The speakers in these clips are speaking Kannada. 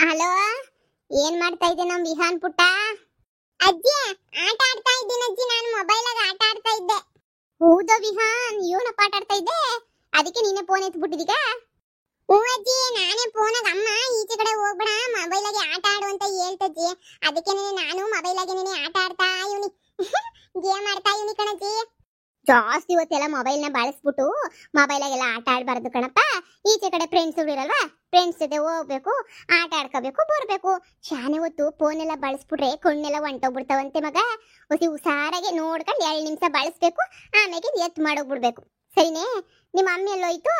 ಹಲೋ, ಏನ್ ಮಾಡ್ತಾ ಇದ್ದೆ ನಮ್ ವಿಹಾನ್ ಪುಟ್ಟ? ಅಜ್ಜಿ, ಆಟ ಆಡ್ತಾ ಇದ್ದೀನಿ ಅಜ್ಜಿ. ನಾನು ಮೊಬೈಲಾಗ ಆಟ ಆಡ್ತಾ ಇದ್ದೆ. ಹೌದಾ ವಿಹಾನ್, ಏನಪ್ಪ ಆಟ ಆಡ್ತಾ ಇದ್ದೆ? ಅದಕ್ಕೆ ನೀನೆ ಫೋನ್ ಎತ್ಬಿಟ್ಟಿದೀಗ? ಹ್ಞೂ ಅಜ್ಜಿ, ನಾನೇ ಫೋನಾಗ ಅಮ್ಮ ಈಚೆ ಕಡೆ ಹೋಗ್ಬೇಡ ಮೊಬೈಲಾಗೆ ಆಟ ಆಡು ಅಂತ ಹೇಳ್ತಜ್ಜಿ. ಅದಕ್ಕೆ ನಾನು ಮೊಬೈಲಾಗೆ ಆಟ ಆಡ್ತಾ ಇವನಿ ಗೇಮ್ ಆಡ್ತಾ ಇವನಿ ಕಣಜ್ಜಿ. ಜಾಸ್ತಿ ಇವತ್ತೆಲ್ಲ ಮೊಬೈಲ್ನ ಬಳಸ್ಬಿಟ್ಟು ಮೊಬೈಲಾಗೆಲ್ಲ ಆಟ ಆಡಬಾರ್ದು ಕಣಪ್ಪ. ಈಚೆ ಕಡೆ ಫ್ರೆಂಡ್ಸ್ ಇರಲ್ವಾ, ಫ್ರೆಂಡ್ಸ್ ಜೊತೆ ಹೋಗ್ಬೇಕು, ಆಟ ಆಡ್ಕೋಬೇಕು, ಬರ್ಬೇಕು. ಶಾನೆ ಹೊತ್ತು ಫೋನ್ ಎಲ್ಲ ಬಳಸ್ಬಿಟ್ರೆ ಕಣ್ಣೆಲ್ಲ ಹೊಂಟೋಗ್ಬಿಡ್ತಾವಂತೆ ಮಗ. ಹೊಸಿ ಹುಷಾರಾಗೆ ನೋಡ್ಕೊಂಡು 2 ನಿಮಿಷ ಬಳಸ್ಬೇಕು, ಆಮೇಲೆ ಎತ್ ಮಾಡೋಗ್ಬಿಡ್ಬೇಕು. ಸರಿನೇ? ನಿಮ್ಮ ಅಮ್ಮ ಎಲ್ಲೋಯ್ತು?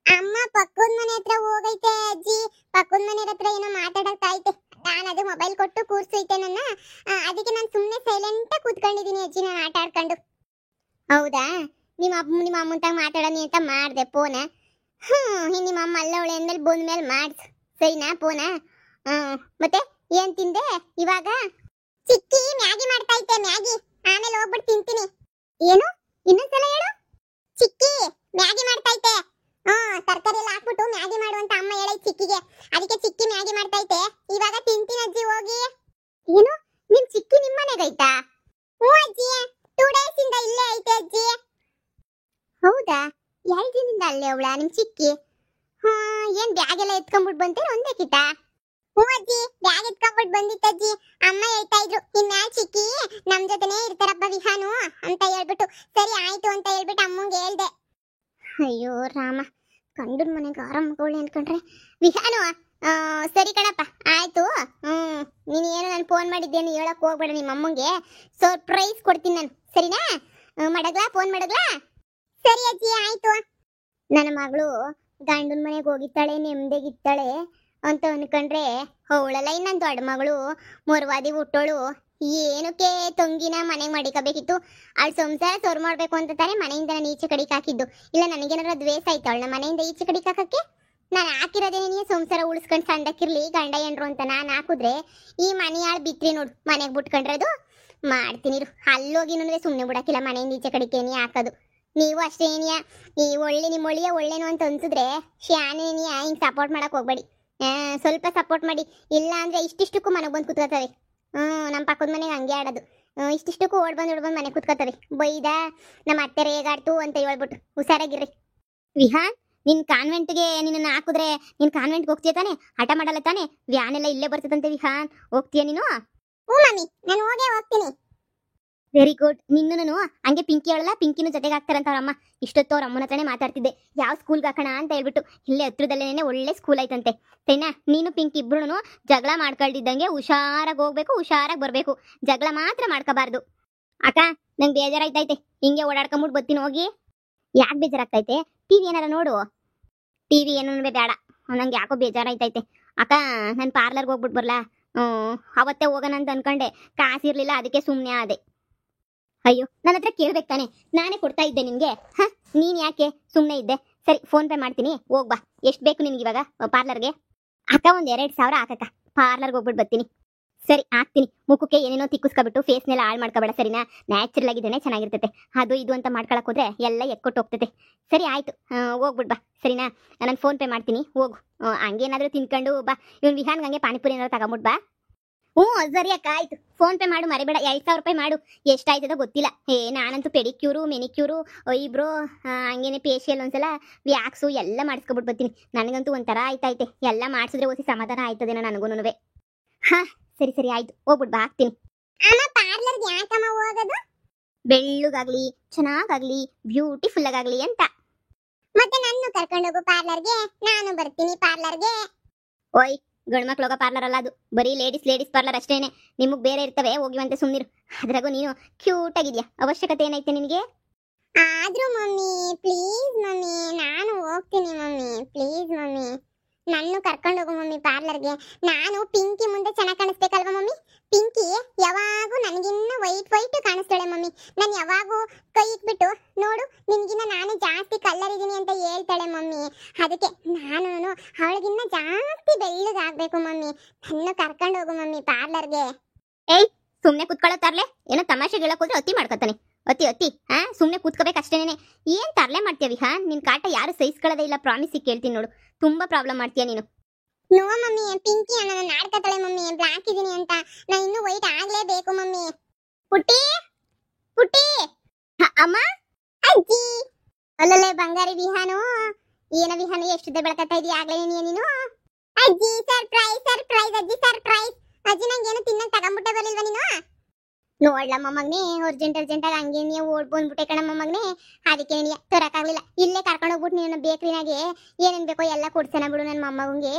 ಅಮ್ಮ ಪಕ್ಕದ ಮನೆ ಹತ್ರ ಹೋಗೈತೆ ಅಜ್ಜಿ. ಪಕ್ಕದ ಮನೆ ಹತ್ರ ಏನೋ ಮಾತಾಡಕ್ತಾ ಐತೆ. ನಾನು ಅದು ಮೊಬೈಲ್ ಕೊಟ್ಟು ಕೂರ್ಸೈತೆ ನನ್ನ. ಅದಕ್ಕೆ ನಾನು ಸುಮ್ಮನೆ ಸೈಲೆಂಟ್ ಕೂತ್ಕೊಂಡಿದ್ದೀನಿ ಅಜ್ಜಿ, ನಾನು ಆಟ ಆಡ್ಕೊಂಡು. ಹೌದಾ? ನಿಮ್ಮ ಅಮ್ಮಂತಾಗ ಮಾತಾಡೋನಿ ಅಂತ ಮಾಡಿದೆ ಫೋನ. ನಿಮ್ಮ ಅಮ್ಮ ಅಲ್ಲವಳೆ ಅಂದ್ಮೇಲೆ ಬಂದ್ಮೇಲೆ ಮಾಡ್ಸ್, ಸರಿನಾ ಫೋನ? ಮತ್ತೆ ಏನ್ ತಿಂದೆ ಇವಾಗ? ಚಿಕ್ಕಿ ಮ್ಯಾಗಿ ಮಾಡ್ತಾ ಇದ್ದೆ, ಮ್ಯಾಗಿ. ಆಮೇಲೆ ಹೋಗ್ಬಿಟ್ಟು ತಿಂತೀನಿ. ಏನು? ಇನ್ನೊಂದ್ಸಲ ಹೇಳು. ಚಿಕ್ಕಿ ಮ್ಯಾಗಿ ಮಾಡ್ತಾ ಇದ್ದೆ. ತರಕಾರಿ ಎಲ್ಲ ಹಾಕ್ಬಿಟ್ಟು ಮ್ಯಾಗಿ ಮಾಡು ಅಂತ ಅಮ್ಮ ಹೇಳೈ ಚಿಕ್ಕಿಗೆ. ಅದಕ್ಕೆ ಚಿಕ್ಕಿ ಮ್ಯಾಗಿ ಮಾಡ್ತಾ ಇದ್ದೆ. ಇವಾಗ ತಿಂತೀನಿ ಅಜ್ಜಿ, ಹೋಗಿ. ಏನು? ನಿಮ್ ಚಿಕ್ಕಿ ನಿಮ್ಮ ಮನೆಗೈತಾ? ಹ್ಞೂ ಅಜ್ಜಿ, 2 ಡೇಸ್ ಇಂದ ಇಲ್ಲೇ ಐತೆ ಅಜ್ಜಿ. ಹೌದಾ? 2 ದಿನದಿಂದ ಅಲ್ಲೇ ಅವಳ ನಿಮ್ ಚಿಕ್ಕಿ? ಏನ್ ಬ್ಯಾಗ್ ಎಲ್ಲ ಎತ್ಕೊಂಡ್ಬಿಟ್ಟು ಬಂತೇನೆ ಒಂದೇ ಕಿಟ? ಹ್ಞೂ ಅಜ್ಜಿ, ಬ್ಯಾಗ್ ಎತ್ಕೊಂಡ್ಬಿಟ್ಟು ಬಂದಿತ್ತಜ್ಜಿ. ಅಮ್ಮ ಹೇಳ್ತಾ ಇದ್ರು, ಇನ್ಮ್ಯಾಲ್ ಚಿಕ್ಕಿ ನಮ್ ಜೊತೆನೇ ಇರ್ತಾರಪ್ಪ ವಿಹಾನು ಅಂತ ಹೇಳ್ಬಿಟ್ಟು. ಸರಿ ಆಯ್ತು ಅಂತ ಹೇಳ್ಬಿಟ್ಟು ಅಮ್ಮಂಗೆ ಹೇಳ್ದೆ. ಅಯ್ಯೋ ರಾಮ, ಗಂಡನ ಮನೆಗೆ ಆರಾಮಗೋಳಿ ಅನ್ಕೊಂಡ್ರೆ ವಿಹಾನು. ಸರಿ ಕಣಪ್ಪ, ಆಯ್ತು. ನೀನು ಏನು ನಾನು ಫೋನ್ ಮಾಡಿದ್ದೇನು ಹೇಳಕ್ ಹೋಗ್ಬೇಡ ನಿಮ್ಮ ಅಮ್ಮಂಗೆ. ಸರ್ಪ್ರೈಸ್ ಕೊಡ್ತೀನಿ ನಾನು, ಸರಿನಾ? ಮಾಡಗ್ಲಾ? ಫೋನ್ ಮಾಡಗ್ಲಾ? ಸರಿ ಅಜ್ಜಿ, ಆಯ್ತು. ನನ್ನ ಮಗಳು ಗಂಡನ ಮನೆಗೆ ಹೋಗಿತ್ತಾಳೆ, ನೆಮ್ಮದಿಗಿತ್ತಾಳೆ ಅಂತ ಅನ್ಕೊಂಡ್ರೆ ಅವಳಲ್ಲ ಇನ್ನೊಂದು ದೊಡ್ಡ ಮಗಳು ಮೊರವಾದಿ ಹುಟ್ಟೋಳು. ಏನಕ್ಕೆ ತಂಗಿನ ಮನೆಗೆ ಮಾಡಿಕಬೇಕಿತ್ತು? ಅವಳು ಸಂಸಾರ ಸೊರ್ ಮಾಡ್ಬೇಕು ಅಂತ ತಾನೇ ಮನೆಯಿಂದ ನಾನು ಈಚೆ ಕಡಿಕೆ ಹಾಕಿದ್ದು. ಇಲ್ಲ ನನಗೇನಾರ ದ್ವೇಷ ಆಯ್ತು ಅವಳನ್ನ ಮನೆಯಿಂದ ಈಚೆ ಕಡಿಕೆ ಹಾಕಕ್ಕೆ? ನಾನು ಹಾಕಿರೋದೇನೇ ಸಂಸಾರ ಉಳಿಸ್ಕೊಂಡು ಸಂದಕ್ಕಿರ್ಲಿ ಗಂಡ ಏನ್ರು ಅಂತ ನಾನು ಹಾಕಿದ್ರೆ ಈ ಮನೆ ಆಳು ಬಿತ್ರಿ ನೋಡು, ಮನೆಗೆ ಬಿಟ್ಕೊಂಡ್ರದು ಮಾಡ್ತೀನಿ. ಅಲ್ಲೋಗಿ ಸುಮ್ಮನೆ ಬಿಡಕ್ಕಿಲ್ಲ, ಮನೆಯಿಂದ ಈಚೆ ಕಡಿಕೆನೇ ಹಾಕೋದು. ನೀವು ಅಷ್ಟೇ ಏನಿಯಾ, ಈ ಒಳ್ಳೆ ನಿಮ್ಮ ಒಳ್ಳೆಯ ಒಳ್ಳೇನು ಅಂತ ಅನ್ಸಿದ್ರೆ ಶಾನೇನಿಯಾ ಹಿಂಗೆ ಸಪೋರ್ಟ್ ಮಾಡಕ್ ಹೋಗ್ಬೇಡಿ. ಸ್ವಲ್ಪ ಸಪೋರ್ಟ್ ಮಾಡಿ, ಇಲ್ಲ ಅಂದ್ರೆ ಇಷ್ಟಿಷ್ಟಕ್ಕೂ ಮನೆಗೆ ಬಂದು ಕುತ್ಕೋತವೆ. ನಮ್ಮ ಪಕ್ಕದ ಮನೆಗೆ ಹಂಗೆ ಆಡೋದು. ಇಷ್ಟಿಷ್ಟಕ್ಕೂ ಓಡ್ ಬಂದು ಮನೆ ಕುತ್ಕೋತವೆ. ಬೈದ ನಮ್ಮ ಅತ್ತೆ ರೇಗಾಡ್ತು ಅಂತ ಹೇಳ್ಬಿಟ್ಟು ಹುಷಾರಾಗಿರ್ರಿ. ವಿಹಾನ್, ನಿನ್ ಕಾನ್ವೆಂಟ್ಗೆ ನಿನ್ನ ಹಾಕಿದ್ರೆ ನೀನ್ ಕಾನ್ವೆಂಟ್ಗೆ ಹೋಗ್ತೀಯ ತಾನೆ? ಹಠ ಮಾಡಲ್ಲ ತಾನೆ? ವ್ಯಾನ್ ಎಲ್ಲ ಇಲ್ಲೇ ಬರ್ತದಂತೆ ವಿಹಾನ್, ಹೋಗ್ತೀಯ ನೀನು? ಹ್ಞೂ ಮಮ್ಮಿ, ನಾನು ಹೋಗೇ ಹೋಗ್ತೀನಿ. Very good. ನಿನ್ನೂ ಹಂಗೆ ಪಿಂಕಿ ಹೇಳಲ್ಲ, ಪಿಂಕಿನೂ ಜೊತೆಗೆ ಹಾಕ್ತಾರಂತ ಅವ್ರಮ್ಮ. ಇಷ್ಟೊತ್ತು ಅವ್ರ ಅಮ್ಮನ ಹತ್ರನೇ ಮಾತಾಡ್ತಿದ್ದೆ, ಯಾವ ಸ್ಕೂಲ್ಗೆ ಹಾಕೋಣ ಅಂತ ಹೇಳ್ಬಿಟ್ಟು. ಇಲ್ಲೇ ಹತ್ರದಲ್ಲೇನೆ ಒಳ್ಳೆ ಸ್ಕೂಲ್ ಐತಂತೆ. ಸರಿನಾ? ನೀನು ಪಿಂಕಿ ಇಬ್ರು ಜಗಳ ಮಾಡ್ಕೊಳ್ದಿದ್ದಂಗೆ ಹುಷಾರಾಗಿ ಹೋಗ್ಬೇಕು, ಹುಷಾರಾಗಿ ಬರಬೇಕು. ಜಗಳ ಮಾತ್ರ ಮಾಡ್ಕೋಬಾರ್ದು. ಅಕ್ಕ, ನಂಗೆ ಬೇಜಾರಾಯ್ತೈತೆ, ಹಿಂಗೆ ಓಡಾಡ್ಕೊಂಬಿಟ್ಟು ಬರ್ತೀನಿ ಹೋಗಿ. ಯಾಕೆ ಬೇಜಾರಾಗ್ತೈತೆ? ಟಿವಿ ಏನಾರ ನೋಡು. ಟಿವಿ ಏನೂ ಬೇಡ, ನಂಗೆ ಯಾಕೋ ಬೇಜಾರಾಯ್ತೈತೆ. ಅಕ್ಕ, ನಾನು ಪಾರ್ಲರ್ಗೆ ಹೋಗ್ಬಿಟ್ಟು ಬರಲಾ? ಅವತ್ತೇ ಹೋಗೋಣ ಅಂತ ಅನ್ಕೊಂಡೆ, ಕಾಸಿರ್ಲಿಲ್ಲ, ಅದಕ್ಕೆ ಸುಮ್ಮನೆ ಆದೆ. ಅಯ್ಯೋ, ನನ್ನ ಹತ್ರ ಕೇಳ್ಬೇಕು ತಾನೆ, ನಾನೇ ಕೊಡ್ತಾ ಇದ್ದೆ ನಿನ್ಗೆ. ನೀನ್ ಯಾಕೆ ಸುಮ್ಮನೆ ಇದ್ದೆ? ಸರಿ, ಫೋನ್ ಪೇ ಮಾಡ್ತೀನಿ, ಹೋಗ್ಬಾ. ಎಷ್ಟು ಬೇಕು ನಿನ್ಗೆ ಇವಾಗ ಪಾರ್ಲರ್ಗೆ? ಅಕ್ಕ, 2,000 ಹಾಕಕ್ಕ, ಪಾರ್ಲರ್ಗೆ ಹೋಗ್ಬಿಟ್ಟು ಬರ್ತೀನಿ. ಸರಿ, ಹಾಕ್ತೀನಿ. ಮುಖಕ್ಕೆ ಏನೇನೋ ತಿಕ್ಕಿಸ್ಕೊಬಿಟ್ಟು ಫೇಸ್ನೆಲ್ಲ ಹಾಳು ಮಾಡ್ಕೋಬೇಡ, ಸರಿನಾ? ನ್ಯಾಚುರಲ್ ಆಗಿದ್ದೇನೆ ಚೆನ್ನಾಗಿರ್ತೈತೆ. ಅದು ಇದು ಅಂತ ಮಾಡ್ಕೊಳಕ್ ಹೋದ್ರೆ ಎಲ್ಲ ಎಕ್ಕೊಟ್ಟು ಹೋಗ್ತೈತೆ. ಸರಿ ಆಯ್ತು, ಹೋಗ್ಬಿಡ್ ಬಾ, ಸರಿನಾ? ನಾನು ಫೋನ್ ಪೇ ಮಾಡ್ತೀನಿ, ಹೋಗು. ಹಂಗೇನಾದ್ರೂ ತಿನ್ಕೊಂಡು ಬಾ. ಇವ್ನು ವಿಹಾನ್ಗೆ ಹಂಗೆ ಪಾನಿಪುರಿ ಏನಾದ್ರು ತಗೊಂಬಿಡ್ ಬಾ. ಹ್ಞೂ ಸರಿ ಅಕ್ಕ, ಆಯ್ತು. ಫೋನ್ ಪೇ ಮಾಡು, ಮರಿಬೇಡ. 2,000 ರೂಪಾಯಿ ಮಾಡು. ಎಷ್ಟಾಯ್ತದೋ ಗೊತ್ತಿಲ್ಲ. ನಾನಂತೂ ಪೆಡಿಕ್ಯೂರು ಮೆನಿಕ್ಯೂರು ಐಬ್ರೋ ಹಂಗೇನೆ ಫೇಶಿಯಲ್ ಒಂದ್ಸಲ ವ್ಯಾಕ್ಸು ಎಲ್ಲ ಮಾಡಿಸ್ಕೊಬಿಟ್ಟು ಬರ್ತೀನಿ. ನನಗಂತೂ ಒಂಥರ ಆಯ್ತೈತೆ. ಎಲ್ಲ ಮಾಡಿಸಿದ್ರೆ ಓಸಿ ಸಮಾಧಾನ ಆಯ್ತದೇನೋ ನನಗೂನುವೆ. ಸರಿ ಸರಿ ಆಯ್ತು, ಹೋಗ್ಬಿಟ್ಟು ಬಾ, ಹಾಕ್ತೀನಿ. ಅಮ್ಮ, ಪಾರ್ಲರ್ಗೆ ಯಾಕಮ್ಮ ಹೋಗೋದು? ಬೆಳ್ಳಗಾಗ್ಲಿ, ಚೆನ್ನಾಗಾಗ್ಲಿ, ಬ್ಯೂಟಿಫುಲ್ ಆಗಾಗ್ಲಿ ಅಂತ. ಮತ್ತೆ ನನ್ನ ಕರ್ಕೊಂಡು ಹೋಗು ಪಾರ್ಲರ್ಗೆ, ನಾನು ಬರ್ತೀನಿ ಪಾರ್ಲರ್ಗೆ. ಓಯ್, ಗಂಡ್ಮಕ್ಳು ಹೋಗೋ ಪಾರ್ಲರ್ ಅಲ್ಲ ಅದು, ಬರೀ ಲೇಡೀಸ್ ಪಾರ್ಲರ್ ಅಷ್ಟೇನೆ. ನಿಮಗ್ ಬೇರೆ ಇರ್ತವೆ, ಹೋಗಿವಂತೆ ಸುಮ್ನಿರು. ಅದ್ರಾಗೂ ನೀನು ಕ್ಯೂಟ್ ಆಗಿದ್ಯಾ, ಅವಶ್ಯಕತೆ ಏನೈತೆ ನಿನಗೆ? ಆದ್ರೂ ಮಮ್ಮಿ ಪ್ಲೀಸ್ ಮಮ್ಮಿ, ನಾನು ಹೋಗ್ತೀನಿ ಮಮ್ಮಿ, ಪ್ಲೀಸ್ ಮಮ್ಮಿ, ನನ್ನ ಕರ್ಕೊಂಡು ಹೋಗು ಮಮ್ಮಿ ಪಾರ್ಲರ್ಗೆ. ನಾನು ಪಿಂಕಿ ಮುಂದೆ ಚೆನ್ನಾಗಿ ಕಾಣಿಸ್ಬೇಕಲ್ವಾ ಮಮ್ಮಿ? ಪಿಂಕಿ ಯಾವಾಗೂ ನನಗಿನ್ನ ವೈಟ್ ಕಾಣಿಸ್ತಾಳೆ ಮಮ್ಮಿ. ನಾನು ಯಾವಾಗೂ ಕೈ ಇಟ್ಬಿಟ್ಟು ನೋಡು ನಿನ್ಗಿನ್ನ ನಾನು ಜಾಸ್ತಿ ಕಲ್ಲರ್ ಇದೀನಿ ಅಂತ ಹೇಳ್ತಾಳೆ ಮಮ್ಮಿ. ಅದಕ್ಕೆ ನಾನು ಅವಳಿಗಿನ್ನ ಜಾಸ್ತಿ ಬೆಳ್ಳಗಾಗ್ಬೇಕು ಮಮ್ಮಿ. ನನ್ನ ಕರ್ಕೊಂಡು ಹೋಗು ಮಮ್ಮಿ ಪಾರ್ಲರ್ಗೆ. ಏಯ್, ಸುಮ್ಮನೆ ಕುತ್ಕೊಳ್ಳೋ ತರ್ಲೆ, ಏನೋ ತಮಾಷೆ ಹೇಳಕ್ ಹೋದ್ರೆ ಅತಿ ಮಾಡ್ಕೊತಾನೆ. ಅತಿ ಸುಮ್ಮನೆ ಕೂತ್ಕೋಬೇಕಷ್ಟೇನೆ. ಏನ್ ತರ್ಲೆ ಮಾಡ್ತೀಯ ವಿಹಾನ್? ನಿನ್ ಕಾಟ ಯಾರು ಸಹಿಸ್ಕೊಳ್ಳೋದೇ ಇಲ್ಲ, ಪ್ರಾಮಿಸಿ ಕೇಳ್ತೀನಿ ನೋಡು. ತುಂಬಾ ಪ್ರಾಬ್ಲಮ್ ಮಾಡ್ತೀಯ ನೀನು. ನೋ ಮಮ್ಮಿ, ಪಿಂಕಿ ಅಣ್ಣ ನಾಡ್ಕತಾಳೆ ಮಮ್ಮಿ, ಬ್ಲಾಕ್ ಇದೀನಿ ಅಂತ. ನಾ ಇನ್ನೂ ವೈಟ್ ಆಗ್ಲೇಬೇಕು ಮಮ್ಮಿ. ಪುಟ್ಟಿ ಪುಟ್ಟಿ. ಅಮ್ಮ. ಅಜ್ಜಿ. ಅಲ್ಲಲ್ಲೇ ಬಂಗಾರಿ ವಿಹಾನು, ಏನ ವಿಹಾನು ಎಷ್ಟುದ್ದ ಬೆಳಕತ್ತಾ ಇದೀಯ ಆಗ್ಲೇ ನೀನು? ಅಜ್ಜಿ ಸರ್ಪ್ರೈಸ್ ಸರ್ಪ್ರೈಸ್ ಅಜ್ಜಿ ಸರ್ಪ್ರೈಸ್. ಅಜ್ಜಿ ನಂಗೆ ಏನು ತಿನ್ನಕ್ ತಗೊಂಡ್ಬಿಟ್ಟೆ ಬರಲಿಲ್ವಾ ನೀನು? ನೋಡ್ಲ ಮೊಮ್ಮಗ್ನೆ, ಅರ್ಜೆಂಟ್ ಆಗಿ ಹಂಗೆ ನೀ ಓಡ್ ಬಂದ್ಬಿಟ್ಟೆ ಕಣ ಮೊಮ್ಮಗ್ನೆ. ಅದಕ್ಕೆ ನೀ ತರಕಾಗ್ಲಿಲ್ಲ, ಇಲ್ಲೇ ಕರ್ಕೊಂಡು ಹೋಗ್ಬಿಟ್ಟು ನೀನು ಬೇಕ್ರಿನಾಗೆ ಏನೇನ್ ಬೇಕೋ ಎಲ್ಲ ಕೊಡ್ಸೇನ ಬಿಡು ನನ್ನ ಮೊಮ್ಮಗಂಗೆ.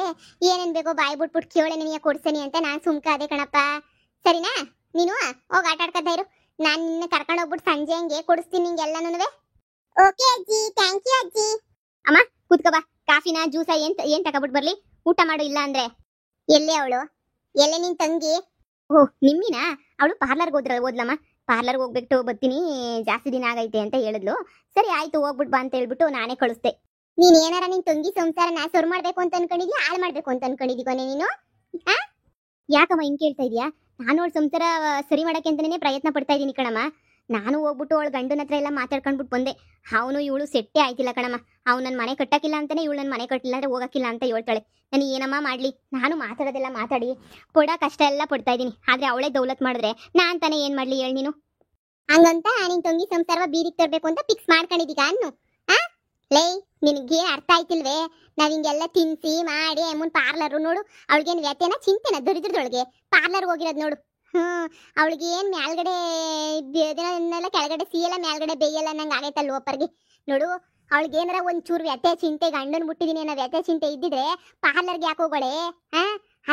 ಏನೇನ್ ಬೇಕೋ ಬಾಯ್ ಬಿಟ್ಬಿಟ್ಟು ಕೇಳೆ ನೀನು ಕೊಡ್ಸೇನಿ ಅಂತ ನಾನು ಸುಮ್ಕ ಅದೇ ಕಣಪ್ಪ. ಸರಿನಾ? ನೀನು ಹೋಗಿ ಆಟ ಆಡ್ಕೊತಾ ಇರು, ನಾನು ನಿನ್ನ ಕರ್ಕೊಂಡು ಹೋಗ್ಬಿಟ್ಟು ಸಂಜೆ ಹಂಗೆ ಕೊಡಿಸ್ತೀನಿ ನಿಂಗೆ ಎಲ್ಲನೂ. ಓಕೆ ಅಜ್ಜಿ, ಥ್ಯಾಂಕ್ ಯು ಅಜ್ಜಿ. ಅಮ್ಮ ಕೂತ್ಕೋ ಬಾ, ಕಾಫಿನ ಜ್ಯೂಸ ಏನ್ ತಗೊಬಿಟ್ಟು ಬರ್ಲಿ, ಊಟ ಮಾಡು. ಇಲ್ಲ ಅಂದ್ರೆ ಎಲ್ಲೇ ಅವಳು, ಎಲ್ಲೇ ನಿನ್ ತಂಗಿ? ಓಹ್ ನಿಮ್ಮಿನ, ಅವಳು ಪಾರ್ಲರ್ಗೆ ಓದ್ಲಮ್ಮ. ಪಾರ್ಲರ್ಗೆ ಹೋಗ್ಬಿಟ್ಟು ಬರ್ತೀನಿ, ಜಾಸ್ತಿ ದಿನ ಆಗೈತೆ ಅಂತ ಹೇಳಿದ್ಲು. ಸರಿ ಆಯ್ತು ಹೋಗ್ಬಿಟ್ಟು ಬಾ ಅಂತ ಹೇಳ್ಬಿಟ್ಟು ನಾನೇ ಕಳಿಸ್ದೆ. ನೀನ್ ಏನಾರ ನಿನ್ ತಂಗಿ ಸಂಸಾರನ ಸೊರ್ ಮಾಡ್ಬೇಕು ಅಂತ ಅನ್ಕೊಂಡಿದ್ಯಾ, ಹಾಳು ಮಾಡ್ಬೇಕು ಅಂತ ಅನ್ಕೊಂಡಿದೀವನೇ ನೀನು? ಯಾಕಮ್ಮ ಹಿಂಗ್ ಕೇಳ್ತಾ ಇದೀಯಾ? ನಾನು ಅವಳ ಸಂಸಾರ ಸರಿ ಮಾಡಕ್ಕೆ ಅಂತಾನೆ ಪ್ರಯತ್ನ ಪಡ್ತಾ ಇದೀನಿ ಕಣಮ್ಮ. ನಾನು ಹೋಗ್ಬಿಟ್ಟು ಅವಳ ಗಂಡನ ಹತ್ರ ಎಲ್ಲ ಮಾತಾಡ್ಕೊಂಡ್ಬಿಟ್ಟು ಬಂದೆ. ಅವನು ಇವಳು ಸೆಟ್ಟೆ ಆಯ್ತಿಲ್ಲ ಕಣಮ್ಮ. ಅವ್ನು ನನ್ನ ಮನೆ ಕಟ್ಟಕ್ಕಿಲ್ಲ ಅಂತಾನೆ ಇವಳು ನನ್ನ ಮನೆ ಕಟ್ಟಿಲ್ಲ ಅಂದ್ರೆ ಹೋಗಕ್ಕಿಲ್ಲ ಅಂತ ಹೇಳ್ತಾಳೆ. ನಾನು ಏನಮ್ಮ ಮಾಡ್ಲಿ? ನಾನು ಮಾತಾಡೋದೆಲ್ಲ ಮಾತಾಡಿ ಪಡ ಕಷ್ಟ ಎಲ್ಲ ಪಡ್ತಾ ಇದೀನಿ. ಆದ್ರೆ ಅವಳೇ ದೌಲತ್ ಮಾಡಿದ್ರೆ ನಾನ್ ತಾನೇ ಏನ್ ಮಾಡ್ಲಿ ಹೇಳಿ ನೀನು? ಹಂಗಂತ ನಿನ್ ತಂಗಿ ಸಂಸಾರವ ಬೀದಿಗೆ ತರ್ಬೇಕು ಅಂತ ಫಿಕ್ಸ್ ಮಾಡ್ಕೊಂಡಿದೀಗ ಅನ್ನು? ಲೇ ನಿನಗೆ ಅರ್ಥ ಆಯ್ತಿಲ್ವೇ? ನಾವ್ ಹಿಂಗೆಲ್ಲ ತಿನ್ಸಿ ಮಾಡಿ ಅಮ್ಮನ್ ಪಾರ್ಲರ್ ನೋಡು, ಅವಳಿಗೇನು ವ್ಯತ್ಯನ ಚಿಂತೆನ ದರಿದ್ರದೊಳಗೆ ಪಾರ್ಲರ್ ಹೋಗಿರೋದು ನೋಡು. ಅವಳಿಗೆ ಏನ್ ಮ್ಯಾಲ್ಗಡೆ ಇದನ್ನೆಲ್ಲ ಕೆಳಗಡೆ ಸಿಯಲ್ಲ, ಮ್ಯಾಲ್ಗಡೆ ಬೇಯಲ್ಲ ನಂಗೆ ಆಗೈತಲ್ಲ ಲೋಪರ್ಗೆ ನೋಡು. ಅವಳಿಗೆ ಏನಾರ ಒಂಚೂರು ವ್ಯತ್ಯ ಚಿಂತೆ, ಗಂಡನ್ ಮುಟ್ಟಿದೀನಿ ಅನ್ನೋ ವ್ಯತ್ಯ ಚಿಂತೆ ಇದ್ದಿದ್ರೆ ಪಾರ್ಲರ್ಗೆ ಯಾಕೆ ಹೋಗೋಳೆ?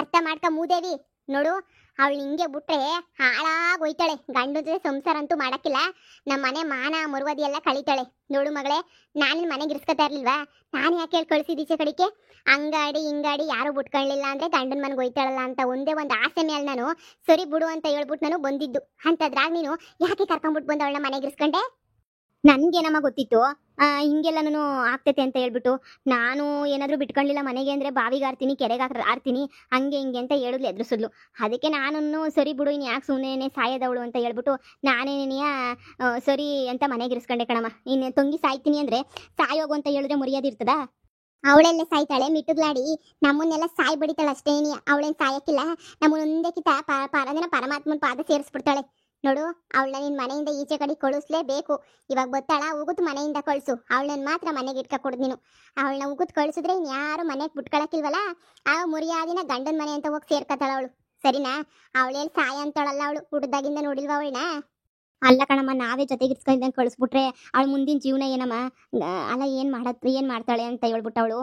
ಅರ್ಥ ಮಾಡ್ಕ ಮೂದೇವಿ ನೋಡು. ಅವಳು ಹಿಂಗೆ ಬಿಟ್ರೆ ಹಾಳಾಗಿ ಹೋಯ್ತಾಳೆ. ಗಂಡ ಜೊತೆ ಸಂಸಾರ ಅಂತೂ ಮಾಡಕ್ಕಿಲ್ಲ, ನಮ್ಮ ಮನೆ ಮಾನ ಮರುವಾದಿ ಎಲ್ಲ ಕಳೀತಾಳೆ ನೋಡು ಮಗಳೇ. ನಾನು ಮನೆಗೆ ಇರ್ಸ್ಕೊತಾ ಇರ್ಲಿಲ್ವಾ? ನಾನು ಯಾಕೆ ಹೇಳಿ ಕಳಿಸಿದೀಚೆ ಕಡಿಕೆ ಹಂಗಾಡಿ ಹಿಂಗಾಡಿ ಯಾರು ಬಿಟ್ಕೊಳ್ಳಿಲ್ಲ ಅಂದ್ರೆ ಗಂಡನ ಮನೆಗೆ ಹೋಯ್ತಾಳಲ್ಲ ಅಂತ ಒಂದೇ ಒಂದು ಆಸೆ ಮೇಲೆ ನಾನು ಸರಿ ಬಿಡು ಅಂತ ಹೇಳ್ಬಿಟ್ಟು ನಾನು ಬಂದಿದ್ದು. ಅಂತದ್ರಾಗ ನೀನು ಯಾಕೆ ಕರ್ಕೊಂಡ್ಬಿಟ್ಟು ಬಂದು ಅವಳನ್ನ ಮನೆಗೆ ಇರ್ಸ್ಕೊಂಡೆ? ನನ್ಗೇನಮ್ಮ ಗೊತ್ತಿತ್ತು ಹಿಂಗೆಲ್ಲನೂ ಆಗ್ತೈತೆ ಅಂತ ಹೇಳ್ಬಿಟ್ಟು. ನಾನು ಏನಾದರೂ ಬಿಟ್ಕೊಳ್ಳಿಲ್ಲ ಮನೆಗೆ ಅಂದರೆ ಬಾವಿಗೆ ಆರ್ತೀನಿ, ಕೆರೆಗೆ ಆರ್ತೀನಿ, ಹಂಗೆ ಹಿಂಗೆ ಅಂತ ಹೇಳಿದ್ಲು, ಎದುರಿಸಿದ್ಲು. ಅದಕ್ಕೆ ನಾನು ಸರಿ ಬಿಡು ಇನ್ನು ಯಾಕೆ ಸುಮ್ಮನೆ ಸಾಯೋದವಳು ಅಂತ ಹೇಳ್ಬಿಟ್ಟು ನಾನೇನೆಯ ಸರಿ ಅಂತ ಮನೆಗೆ ಇರಿಸ್ಕೊಂಡೆ ಕಣಮ್ಮ. ಇನ್ನು ತಂಗಿ ಸಾಯ್ತೀನಿ ಅಂದರೆ ಸಾಯೋಗು ಅಂತ ಹೇಳಿದ್ರೆ ಮರ್ಯಾದಿರ್ತದ? ಅವಳೆಲ್ಲ ಸಾಯ್ತಾಳೆ ಮಿಟ್ಟುಗ್ಲಾಡಿ, ನಮ್ಮನ್ನೆಲ್ಲ ಸಾಯ್ ಬಡಿತಾಳೆ ಅಷ್ಟೇ. ಅವಳೇನು ಸಾಯಕ್ಕಿಲ್ಲ, ನಮ್ಮನ್ನೊಂದೇ ಕಿತ ಪರಮಾತ್ಮನ ಪಾದ ಸೇರಿಸ್ಬಿಡ್ತಾಳೆ ನೋಡು. ಅವಳನ್ನ ನಿನ್ ಮನೆಯಿಂದ ಈಚೆ ಕಡೆ ಕಳಿಸ್ಲೇಬೇಕು. ಇವಾಗ ಗೊತ್ತಾಳ, ಉಗುತ್ ಮನೆಯಿಂದ ಕಳ್ಸು. ಅವಳನ್ನ ಮಾತ್ರ ಮನೆಗೆ ಇಟ್ಕ ಕೊಡುದು ನೀನು. ಅವಳನ್ನ ಉಗುತ್ ಕಳ್ಸಿದ್ರೆ ಇನ್ಯಾರು ಮನೆಗೆ ಬಿಟ್ಕೊಳಕಿಲ್ವಲ್ಲ, ಆ ಮುರಿಯಾದಿನ ಗಂಡನ ಮನೆ ಅಂತ ಹೋಗಿ ಸೇರ್ಕತಾಳ ಅವಳು. ಸರಿನಾ? ಅವಳೇಳಿ ಸಾಯ ಅಂತಳಲ್ಲ, ಅವಳು ಹುಡ್ದಾಗಿಂದ ನೋಡಿಲ್ವ ಅವಳನ್ನ? ಅಲ್ಲ ಕಣಮ್ಮ, ನಾವೇ ಜೊತೆಗಿರ್ಸ್ಕೊಂಡ್ ಕಳಿಸ್ಬಿಟ್ರೆ ಅವಳು ಮುಂದಿನ ಜೀವನ ಏನಮ್ಮ? ಅಲ್ಲ ಏನ್ ಮಾಡ್ತಾಳೆ ಅಂತ ಹೇಳ್ಬಿಟ್ಟು ಅವಳು.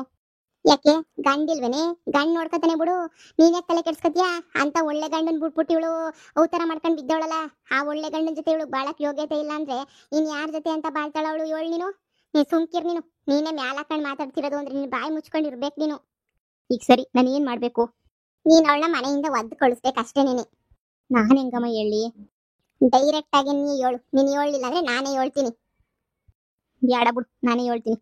ಯಾಕೆ ಗಂಡಿಲ್ವೇನೆ? ಗಂಡ್ ನೋಡ್ಕತಾನೆ ಬಿಡು, ನೀನೇ ತಲೆ ಕೆಡ್ಸ್ಕತಿಯಾ ಅಂತ. ಒಳ್ಳೆ ಗಂಡನ್ ಬಿಟ್ಬಿಟ್ಟು ಇವಳು ಅವತಾರ ಮಾಡ್ಕೊಂಡ್ ಬಿದ್ದವಳಲ್ಲ, ಆ ಒಳ್ಳೆ ಗಂಡನ ಜೊತೆ ಇವಳು ಬಾಳಕ್ ಯೋಗ್ಯತೆ ಇಲ್ಲ ಅಂದ್ರೆ ಇನ್ ಯಾರ ಜೊತೆ ಅಂತ ಬಾಳ್ತಾಳ ಅವಳು? ಇವಳು ನೀನು ಸುಮ್ಕಿರ್ ನೀನು. ನೀನೇ ಮ್ಯಾಲ ಹಾಕೊಂಡ್ ಮಾತಾಡ್ತಿರೋದು ಅಂದ್ರೆ ನೀನು ಬಾಯಿ ಮುಚ್ಕೊಂಡಿರ್ಬೇಕು ನೀನು. ಈಗ ಸರಿ, ನಾನು ಏನ್ ಮಾಡ್ಬೇಕು? ನೀನ್ ಅವಳನ್ನ ಮನೆಯಿಂದ ಒದ್ದು ಕಳಿಸ್ಬೇಕಷ್ಟೇ. ನಾನು ಹೆಂಗಮ್ಮ ಹೇಳಿ? ಡೈರೆಕ್ಟ್ ಆಗಿ ನೀ ಹೇಳು. ನೀನು ಹೇಳಿಲ್ಲ ಅಂದ್ರೆ ನಾನೇ ಹೇಳ್ತೀನಿ. ಬ್ಯಾಡ ಬಿಡು, ನಾನೇ ಹೇಳ್ತೀನಿ.